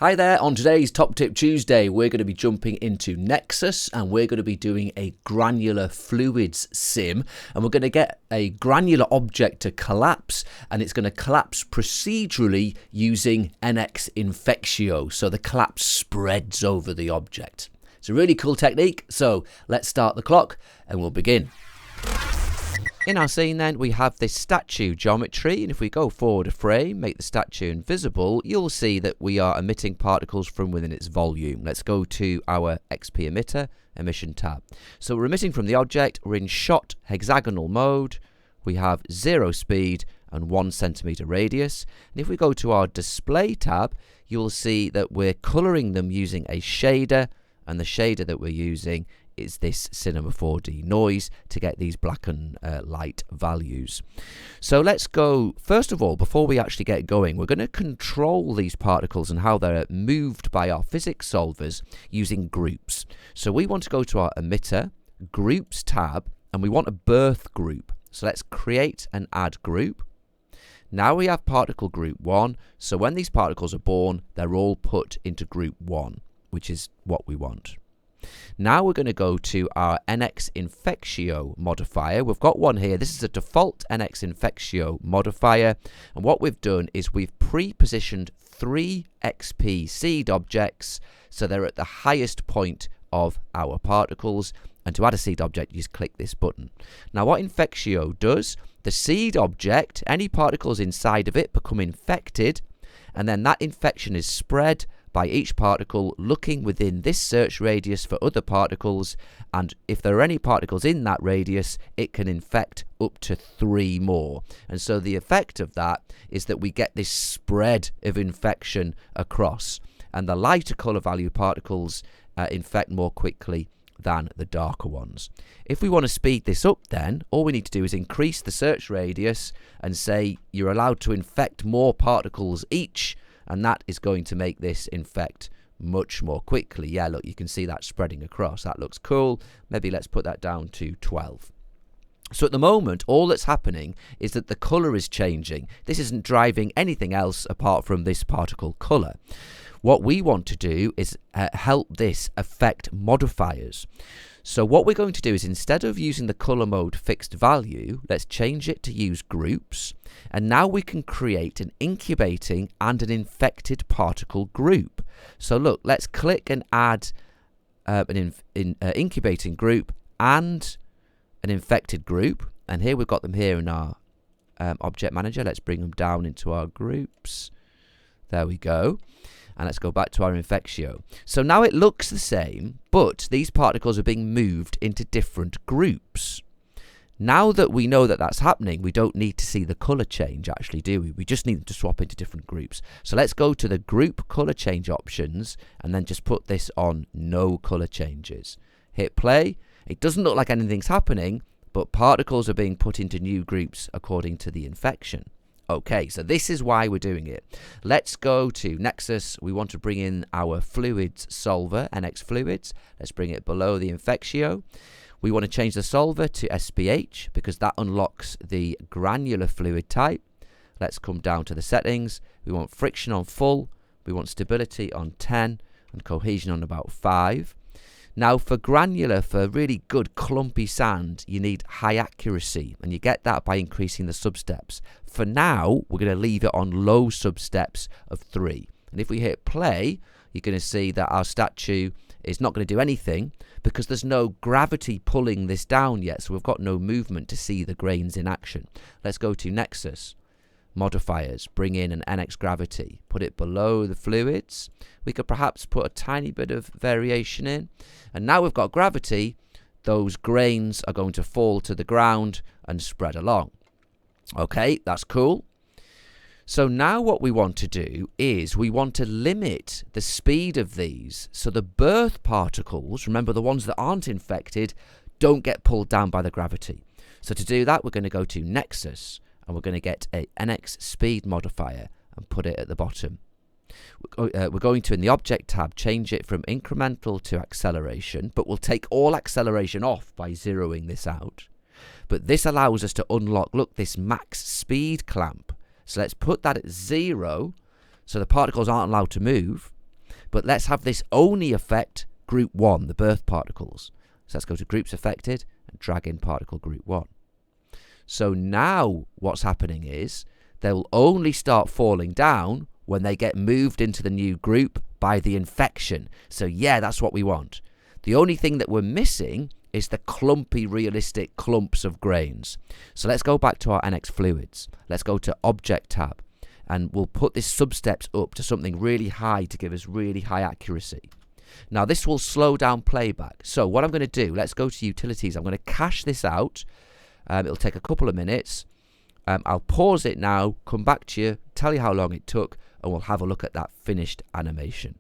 Hi there, on today's Top Tip Tuesday we're going to be jumping into Nexus and we're going to be doing a granular fluids sim, and we're going to get a granular object to collapse, and it's going to collapse procedurally using NX Infectio, so the collapse spreads over the object. It's a really cool technique, so let's start the clock and we'll begin. In our scene then, we have this statue geometry, and if we go forward a frame, make the statue invisible, you'll see that we are emitting particles from within its volume. Let's go to our XP emitter, emission tab. So we're emitting from the object, we're in shot hexagonal mode, we have 0 speed and 1 centimeter radius. And if we go to our display tab, you'll see that we're colouring them using a shader, and the shader that we're using is this Cinema 4D noise to get these black and light values. So let's go, first of all, before we actually get going, we're going to control these particles and how they're moved by our physics solvers using groups. So we want to go to our emitter, groups tab, and we want a birth group. So let's create and add group. Now we have particle group 1, so when these particles are born, they're all put into group 1, which is what we want. Now we're going to go to our NX Infectio modifier. We've got one here. This is a default NX Infectio modifier, and what we've done is we've pre-positioned 3 XP seed objects so they're at the highest point of our particles, and to add a seed object you just click this button. Now what Infectio does, the seed object, any particles inside of it become infected, and then that infection is spread by each particle looking within this search radius for other particles, and if there are any particles in that radius, it can infect up to 3 more. And so the effect of that is that we get this spread of infection across, and the lighter colour value particles infect more quickly than the darker ones. If we want to speed this up then, all we need to do is increase the search radius and say you're allowed to infect more particles each, and that is going to make this infect much more quickly. Yeah, look, you can see that spreading across. That looks cool. Maybe let's put that down to 12. So at the moment, all that's happening is that the colour is changing. This isn't driving anything else apart from this particle colour. What we want to do is help this affect modifiers. So what we're going to do is, instead of using the colour mode fixed value, let's change it to use groups, and now we can create an incubating and an infected particle group. So look, let's click and add an incubating group and an infected group, and here we've got them here in our object manager. Let's bring them down into our groups. There we go. And let's go back to our Infectio. So now it looks the same, but these particles are being moved into different groups. Now that we know that that's happening, we don't need to see the colour change actually, do we? We just need them to swap into different groups. So let's go to the group colour change options and then just put this on no colour changes. Hit play. It doesn't look like anything's happening, but particles are being put into new groups according to the infection. Okay, so this is why we're doing it. Let's go to Nexus. We want to bring in our fluids solver, nxFluids. Let's bring it below the Infectio. We want to change the solver to SPH because that unlocks the granular fluid type. Let's come down to the settings. We want friction on full. We want stability on 10 and cohesion on about 5. Now for granular, for really good clumpy sand, you need high accuracy, and you get that by increasing the substeps. For now, we're going to leave it on low substeps of 3. And if we hit play, you're going to see that our statue is not going to do anything because there's no gravity pulling this down yet, so we've got no movement to see the grains in action. Let's go to Nexus. Modifiers, bring in an nxGravity, put it below the fluids. We could perhaps put a tiny bit of variation in, and now we've got gravity. Those grains are going to fall to the ground and spread along. Okay, that's cool. So now what we want to do is we want to limit the speed of these so the birth particles, remember the ones that aren't infected, don't get pulled down by the gravity. So to do that, we're going to go to Nexus, and we're going to get a NX speed modifier and put it at the bottom. We're going to, in the object tab, change it from incremental to acceleration, but we'll take all acceleration off by zeroing this out. But this allows us to unlock, look, this max speed clamp. So let's put that at 0 so the particles aren't allowed to move. But let's have this only affect group 1, the birth particles. So let's go to groups affected and drag in particle group 1. So now what's happening is they'll only start falling down when they get moved into the new group by the infection. So yeah, that's what we want. The only thing that we're missing is the clumpy, realistic clumps of grains. So let's go back to our nxFluids. Let's go to Object tab, and we'll put this substeps up to something really high to give us really high accuracy. Now this will slow down playback. So what I'm going to do, let's go to Utilities. I'm going to cache this out. It'll take a couple of minutes. I'll pause it now, come back to you, tell you how long it took, and we'll have a look at that finished animation.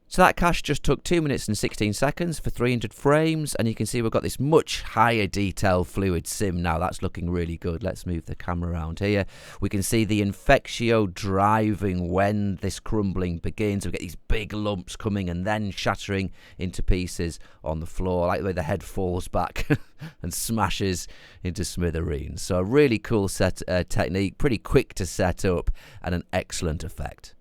So that cache just took 2 minutes and 16 seconds for 300 frames, and you can see we've got this much higher detail fluid sim now. That's looking really good. Let's move the camera around here. We can see the Infectio driving when this crumbling begins. We get these big lumps coming and then shattering into pieces on the floor. I like the way the head falls back and smashes into smithereens. So a really cool technique, pretty quick to set up, and an excellent effect.